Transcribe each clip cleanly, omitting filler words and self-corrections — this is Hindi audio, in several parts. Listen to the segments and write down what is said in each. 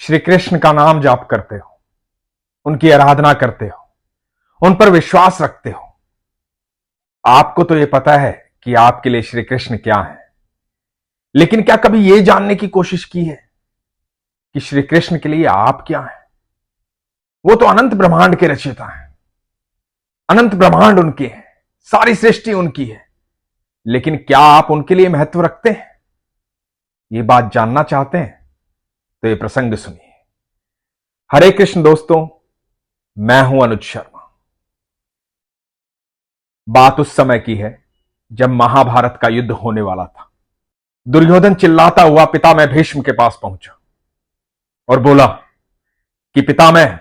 श्री कृष्ण का नाम जाप करते हो, उनकी आराधना करते हो, उन पर विश्वास रखते हो, आपको तो यह पता है कि आपके लिए श्री कृष्ण क्या है। लेकिन क्या कभी यह जानने की कोशिश की है कि श्री कृष्ण के लिए आप क्या हैं? वो तो अनंत ब्रह्मांड के रचयिता हैं, अनंत ब्रह्मांड उनके हैं, सारी सृष्टि उनकी है। लेकिन क्या आप उनके लिए महत्व रखते हैं? ये बात जानना चाहते हैं तो ये प्रसंग सुनिए। हरे कृष्ण दोस्तों, मैं हूं अनुज शर्मा। बात उस समय की है जब महाभारत का युद्ध होने वाला था। दुर्योधन चिल्लाता हुआ पितामह भीष्म के पास पहुंचा और बोला कि पितामह,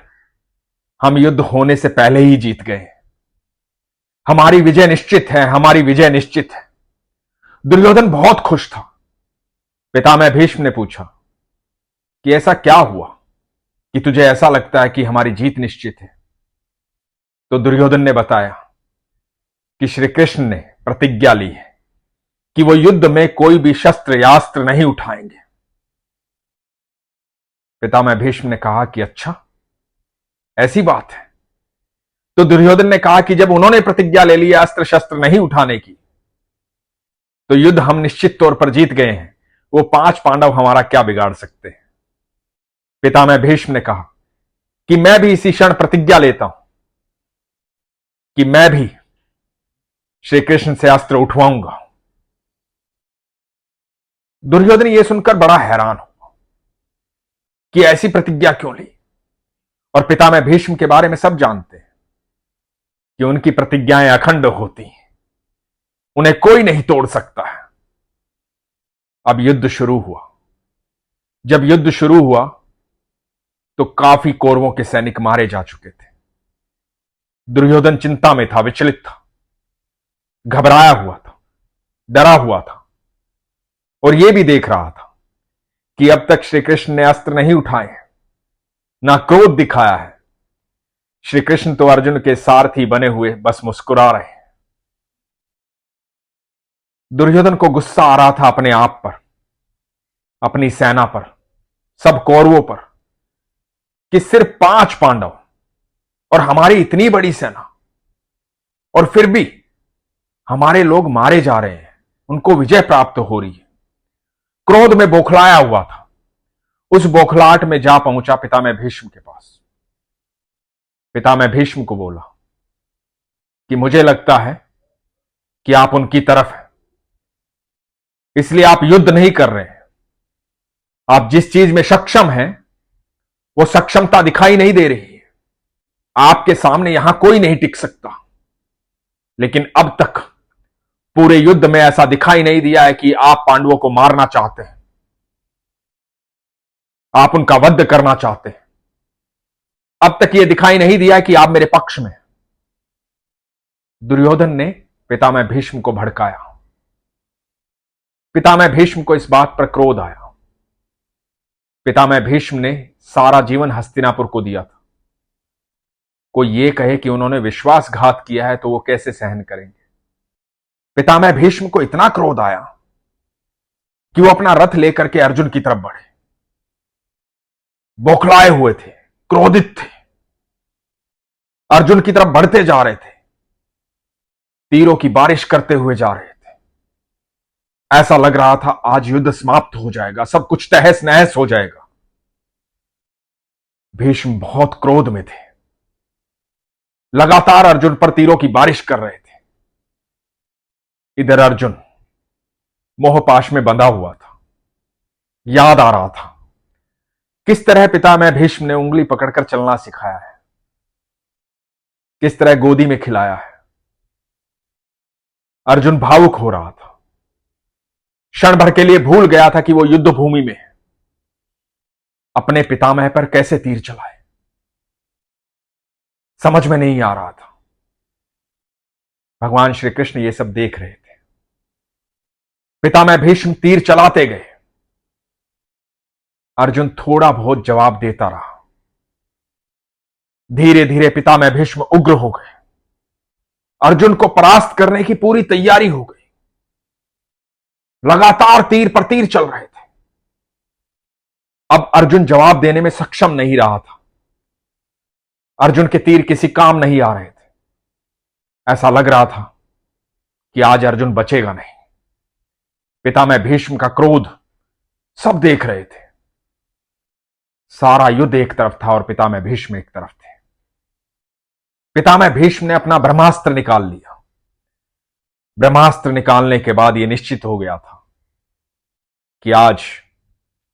हम युद्ध होने से पहले ही जीत गए, हमारी विजय निश्चित है, हमारी विजय निश्चित है। दुर्योधन बहुत खुश था। पितामह भीष्म ने पूछा कि ऐसा क्या हुआ कि तुझे ऐसा लगता है कि हमारी जीत निश्चित है? तो दुर्योधन ने बताया कि श्री कृष्ण ने प्रतिज्ञा ली है कि वो युद्ध में कोई भी शस्त्र या अस्त्र नहीं उठाएंगे। पितामह भीष्म ने कहा कि अच्छा, ऐसी बात है। तो दुर्योधन ने कहा कि जब उन्होंने प्रतिज्ञा ले ली अस्त्र शस्त्र नहीं उठाने की, तो युद्ध हम निश्चित तौर पर जीत गए हैं। वो 5 पांडव हमारा क्या बिगाड़ सकते हैं? पितामह भीष्म ने कहा कि मैं भी इसी क्षण प्रतिज्ञा लेता हूं कि मैं भी श्री कृष्ण से अस्त्र उठवाऊंगा। दुर्योधन यह सुनकर बड़ा हैरान हुआ कि ऐसी प्रतिज्ञा क्यों ली। और पितामह भीष्म के बारे में सब जानते हैं कि उनकी प्रतिज्ञाएं अखंड होती हैं, उन्हें कोई नहीं तोड़ सकता है। अब युद्ध शुरू हुआ। जब युद्ध शुरू हुआ तो काफी कौरवों के सैनिक मारे जा चुके थे। दुर्योधन चिंता में था, विचलित था, घबराया हुआ था, डरा हुआ था और यह भी देख रहा था कि अब तक श्री कृष्ण ने अस्त्र नहीं उठाए, ना क्रोध दिखाया है। श्री कृष्ण तो अर्जुन के सारथी बने हुए बस मुस्कुरा रहे हैं। दुर्योधन को गुस्सा आ रहा था अपने आप पर, अपनी सेना पर, सब कौरवों पर, कि सिर्फ 5 पांडव और हमारी इतनी बड़ी सेना, और फिर भी हमारे लोग मारे जा रहे हैं, उनको विजय प्राप्त हो रही है। क्रोध में बौखलाया हुआ था। उस बौखलाहट में जा पहुंचा पितामह भीष्म के पास। पितामह भीष्म को बोला कि मुझे लगता है कि आप उनकी तरफ हैं, इसलिए आप युद्ध नहीं कर रहे हैं। आप जिस चीज में सक्षम हैं वो सक्षमता दिखाई नहीं दे रही है। आपके सामने यहां कोई नहीं टिक सकता। लेकिन अब तक पूरे युद्ध में ऐसा दिखाई नहीं दिया है कि आप पांडवों को मारना चाहते हैं, आप उनका वध करना चाहते हैं। अब तक यह दिखाई नहीं दिया कि आप मेरे पक्ष में। दुर्योधन ने पितामह भीष्म को भड़काया। पितामह भीष्म को इस बात पर क्रोध आया। पितामह भीष्म ने सारा जीवन हस्तिनापुर को दिया था। कोई यह कहे कि उन्होंने विश्वासघात किया है तो वो कैसे सहन करेंगे? पितामह भीष्म को इतना क्रोध आया कि वो अपना रथ लेकर के अर्जुन की तरफ बढ़े। बौखलाए हुए थे, क्रोधित थे, अर्जुन की तरफ बढ़ते जा रहे थे, तीरों की बारिश करते हुए जा रहे थे। ऐसा लग रहा था आज युद्ध समाप्त हो जाएगा, सब कुछ तहस नहस हो जाएगा। भीष्म बहुत क्रोध में थे, लगातार अर्जुन पर तीरों की बारिश कर रहे थे। इधर अर्जुन मोहपाश में बंधा हुआ था। याद आ रहा था किस तरह पितामह भीष्म ने उंगली पकड़कर चलना सिखाया है, किस तरह गोदी में खिलाया है। अर्जुन भावुक हो रहा था। क्षण भर के लिए भूल गया था कि वो युद्ध भूमि में है। अपने पितामह पर कैसे तीर चलाए समझ में नहीं आ रहा था। भगवान श्री कृष्ण ये सब देख रहे थे। पितामह भीष्म तीर चलाते गए। अर्जुन थोड़ा बहुत जवाब देता रहा। धीरे धीरे पितामह भीष्म उग्र हो गए। अर्जुन को परास्त करने की पूरी तैयारी हो गई। लगातार तीर पर तीर चल रहे थे। अब अर्जुन जवाब देने में सक्षम नहीं रहा था। अर्जुन के तीर किसी काम नहीं आ रहे थे। ऐसा लग रहा था कि आज अर्जुन बचेगा नहीं। पितामह भीष्म का क्रोध सब देख रहे थे। सारा युद्ध एक तरफ था और पितामह भीष्म एक तरफ थे। पितामह भीष्म ने अपना ब्रह्मास्त्र निकाल लिया। ब्रह्मास्त्र निकालने के बाद यह निश्चित हो गया था कि आज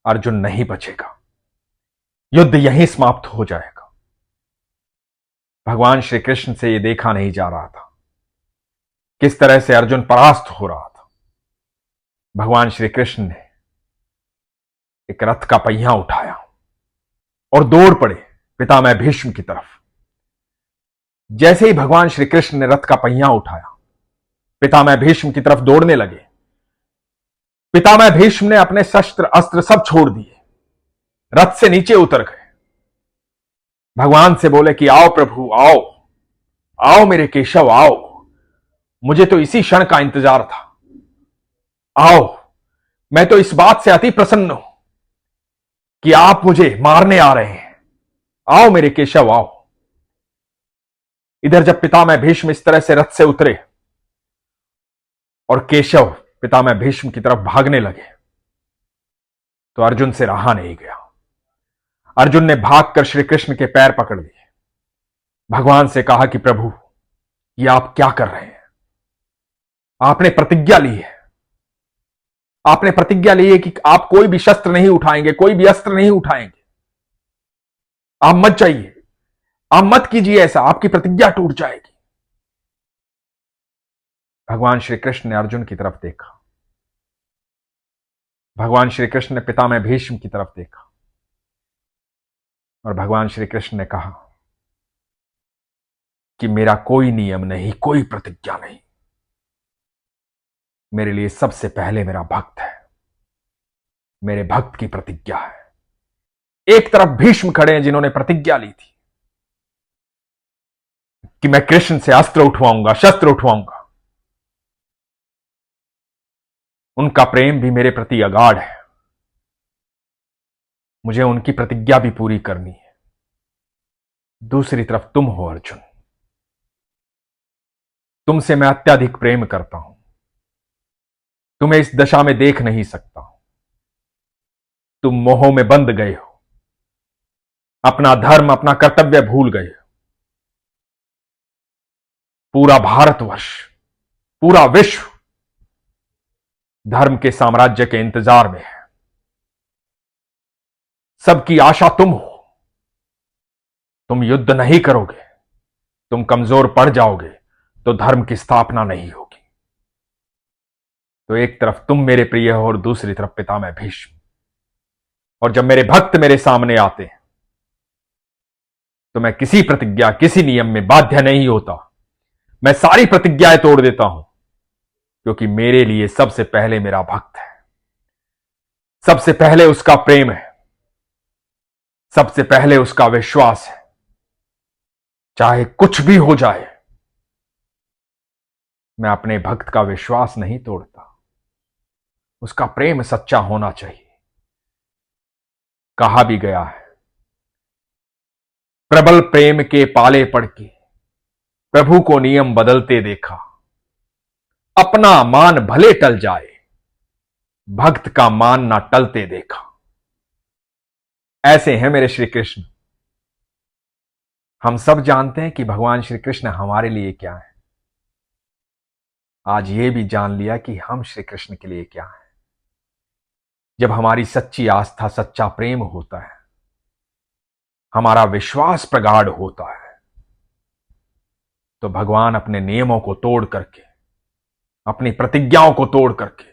अर्जुन नहीं बचेगा, युद्ध यहीं समाप्त हो जाएगा। भगवान श्री कृष्ण से यह देखा नहीं जा रहा था किस तरह से अर्जुन परास्त हो रहा था। भगवान श्री कृष्ण ने एक रथ का पहिया उठाया और दौड़ पड़े पितामह भीष्म की तरफ। जैसे ही भगवान श्री कृष्ण ने रथ का पहिया उठाया, पितामह भीष्म की तरफ दौड़ने लगे। पितामह भीष्म ने अपने शस्त्र अस्त्र सब छोड़ दिए, रथ से नीचे उतर गए। भगवान से बोले कि आओ प्रभु, आओ आओ मेरे केशव, आओ, मुझे तो इसी क्षण का इंतजार था। आओ, मैं तो इस बात से अति प्रसन्न हूं कि आप मुझे मारने आ रहे हैं। आओ मेरे केशव, आओ। इधर जब पितामह भीष्म इस तरह से रथ से उतरे और केशव पितामह भीष्म की तरफ भागने लगे, तो अर्जुन से रहा नहीं गया। अर्जुन ने भागकर श्री कृष्ण के पैर पकड़ लिए। भगवान से कहा कि प्रभु, ये आप क्या कर रहे हैं? आपने प्रतिज्ञा ली है, आपने प्रतिज्ञा ली है कि आप कोई भी शस्त्र नहीं उठाएंगे, कोई भी अस्त्र नहीं उठाएंगे। आप मत जाइए, आप मत कीजिए ऐसा, आपकी प्रतिज्ञा टूट जाएगी। भगवान श्री कृष्ण ने अर्जुन की तरफ देखा। भगवान श्री कृष्ण ने पितामह भीष्म की तरफ देखा और भगवान श्री कृष्ण ने कहा कि मेरा कोई नियम नहीं, कोई प्रतिज्ञा नहीं। मेरे लिए सबसे पहले मेरा भक्त है, मेरे भक्त की प्रतिज्ञा है। एक तरफ भीष्म खड़े हैं जिन्होंने प्रतिज्ञा ली थी कि मैं कृष्ण से अस्त्र उठवाऊंगा, शस्त्र उठवाऊंगा। उनका प्रेम भी मेरे प्रति अगाढ़ है, मुझे उनकी प्रतिज्ञा भी पूरी करनी है। दूसरी तरफ तुम हो अर्जुन, तुमसे मैं अत्यधिक प्रेम करता हूं, तुम्हें इस दशा में देख नहीं सकता हूं। तुम मोह में बंध गए हो, अपना धर्म अपना कर्तव्य भूल गए हो। पूरा भारतवर्ष, पूरा विश्व धर्म के साम्राज्य के इंतजार में है। सबकी आशा तुम हो। तुम युद्ध नहीं करोगे, तुम कमजोर पड़ जाओगे तो धर्म की स्थापना नहीं होगी। तो एक तरफ तुम मेरे प्रिय हो और दूसरी तरफ पितामह भीष्म। और जब मेरे भक्त मेरे सामने आते हैं तो मैं किसी प्रतिज्ञा, किसी नियम में बाध्य नहीं होता। मैं सारी प्रतिज्ञाएं तोड़ देता हूं, क्योंकि मेरे लिए सबसे पहले मेरा भक्त है, सबसे पहले उसका प्रेम है, सबसे पहले उसका विश्वास है। चाहे कुछ भी हो जाए, मैं अपने भक्त का विश्वास नहीं तोड़ता। उसका प्रेम सच्चा होना चाहिए। कहा भी गया है, प्रबल प्रेम के पाले पड़ के प्रभु को नियम बदलते देखा। अपना मान भले टल जाए, भक्त का मान ना टलते देखा। ऐसे हैं मेरे श्री कृष्ण। हम सब जानते हैं कि भगवान श्री कृष्ण हमारे लिए क्या है। आज ये भी जान लिया कि हम श्री कृष्ण के लिए क्या है। जब हमारी सच्ची आस्था, सच्चा प्रेम होता है, हमारा विश्वास प्रगाढ़ होता है, तो भगवान अपने नियमों को तोड़ करके, अपनी प्रतिज्ञाओं को तोड़ करके,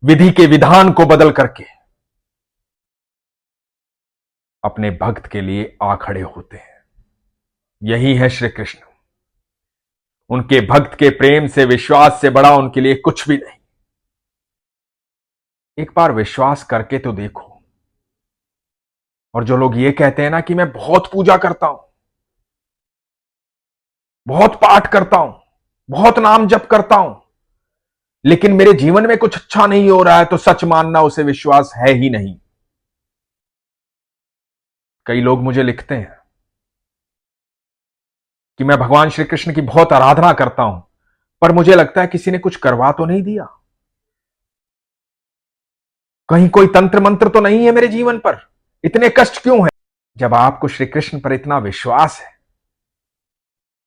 विधि के विधान को बदल करके अपने भक्त के लिए आ खड़े होते हैं। यही है श्री कृष्ण। उनके भक्त के प्रेम से, विश्वास से बड़ा उनके लिए कुछ भी नहीं। एक बार विश्वास करके तो देखो। और जो लोग ये कहते हैं ना कि मैं बहुत पूजा करता हूं, बहुत पाठ करता हूं, बहुत नाम जप करता हूं, लेकिन मेरे जीवन में कुछ अच्छा नहीं हो रहा है, तो सच मानना उसे विश्वास है ही नहीं। कई लोग मुझे लिखते हैं कि मैं भगवान श्री कृष्ण की बहुत आराधना करता हूं, पर मुझे लगता है किसी ने कुछ करवा तो नहीं दिया, कहीं कोई तंत्र मंत्र तो नहीं है मेरे जीवन पर, इतने कष्ट क्यों है? जब आपको श्री कृष्ण पर इतना विश्वास है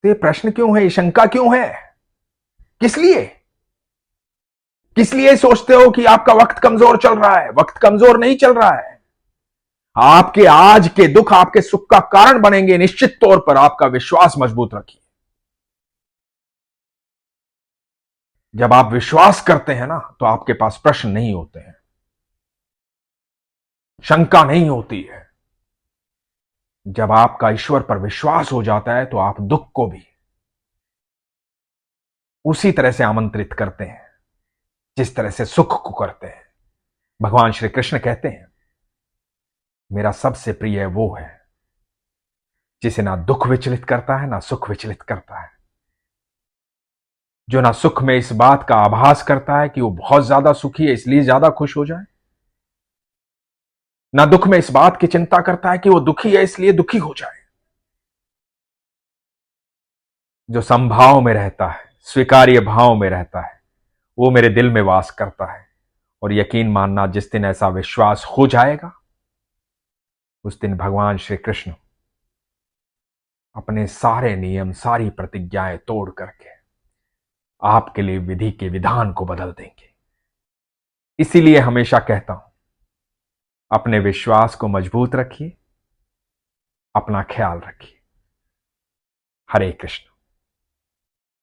तो ये प्रश्न क्यों है, ये शंका क्यों है? किस लिए? किस लिए सोचते हो कि आपका वक्त कमजोर चल रहा है? वक्त कमजोर नहीं चल रहा है। आपके आज के दुख आपके सुख का कारण बनेंगे। निश्चित तौर पर आपका विश्वास मजबूत रखिए। जब आप विश्वास करते हैं ना, तो आपके पास प्रश्न नहीं होते हैं, शंका नहीं होती है। जब आपका ईश्वर पर विश्वास हो जाता है तो आप दुख को भी उसी तरह से आमंत्रित करते हैं जिस तरह से सुख को करते हैं। भगवान श्री कृष्ण कहते हैं, मेरा सबसे प्रिय वो है जिसे ना दुख विचलित करता है ना सुख विचलित करता है, जो ना सुख में इस बात का आभास करता है कि वो बहुत ज्यादा सुखी है इसलिए ज्यादा खुश हो जाए, ना दुख में इस बात की चिंता करता है कि वो दुखी है इसलिए दुखी हो जाए। जो समभाव में रहता है, स्वीकार्य भाव में रहता है, वो मेरे दिल में वास करता है। और यकीन मानना, जिस दिन ऐसा विश्वास हो जाएगा उस दिन भगवान श्री कृष्ण अपने सारे नियम, सारी प्रतिज्ञाएं तोड़ करके आपके लिए विधि के विधान को बदल देंगे। इसीलिए हमेशा कहता हूं, अपने विश्वास को मजबूत रखिए, अपना ख्याल रखिए। हरे कृष्ण।